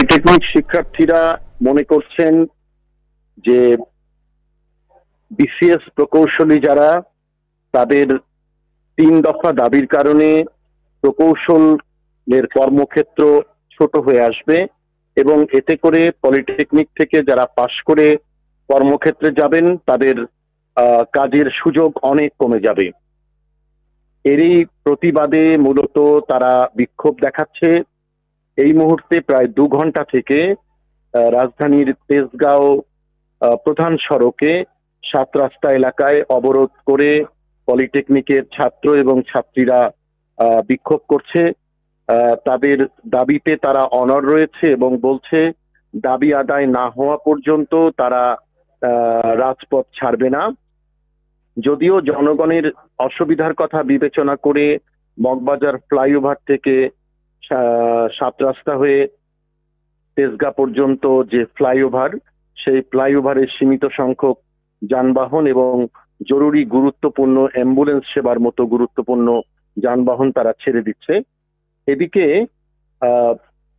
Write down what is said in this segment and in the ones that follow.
Polytechnic শিক্ষার্থীরা মনে করছেন যে বিসিএস প্রকৌশলী যারা তাদের 3 দফা দাবির কারণে প্রকৌশলের কর্মক্ষেত্র ছোট হয়ে আসবে এবং এতে করে পলিটেকনিক থেকে যারা পাশ করে কর্মক্ষেত্রে যাবেন তাদের কাজের সুযোগ অনেক কমে যাবে। এরই প্রতিবাদে মূলত তারা বিক্ষোভ দেখাচ্ছে। এই মুহূর্তে প্রায় 2 ঘন্টা থেকে রাজধানীর তেজগাঁও প্রধান সড়কে 7 রাস্তা এলাকায় অবরোধ করে পলিটেকনিকের ছাত্র এবং ছাত্রীরা বিক্ষোভ করছে। তাদের দাবিতে তারা অনড় রয়েছে এবং বলছে দাবি আদায় না হওয়া পর্যন্ত তারা রাজপথ ছাড়বে না। যদিও জনগণের অসুবিধার কথা বিবেচনা করে মগবাজার ফ্লাইওভার থেকে 7 রাস্তা হয়ে তেজগাঁ পর্যন্ত যে ফ্লাইওভার, সেই ফ্লাইওভারে সীমিত সংখ্যক যানবাহন এবং জরুরি গুরুত্বপূর্ণ অ্যাম্বুলেন্স সেবার মতো গুরুত্বপূর্ণ যানবাহন তারা ছেড়ে দিচ্ছে। এদিকে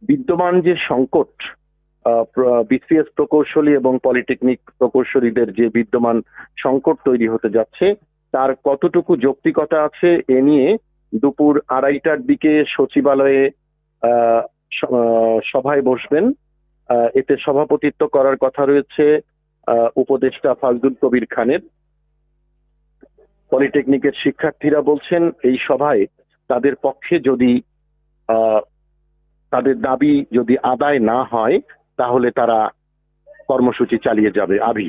বিদ্যমান যে সংকট, বিসিএস প্রকৌশলী এবং পলিটেকনিক প্রকৌশলীদের যে বিদ্যমান সংকট তৈরি হতে যাচ্ছে তার কতটুকু যৌক্তিকতা আছে এ নিয়ে দুপুর 2:30টার দিকে সচিবালয়ে সভায় বসবেন। এতে সভাপতিত্ব করার কথা রয়েছে উপদেষ্টা ফাজলুল কবির খানের। পলিটেকনিকের শিক্ষার্থীরা বলছেন এই সভায় তাদের পক্ষে যদি তাদের দাবি যদি আদায় না হয় তাহলে তারা কর্মসূচি চালিয়ে যাবে। আবি।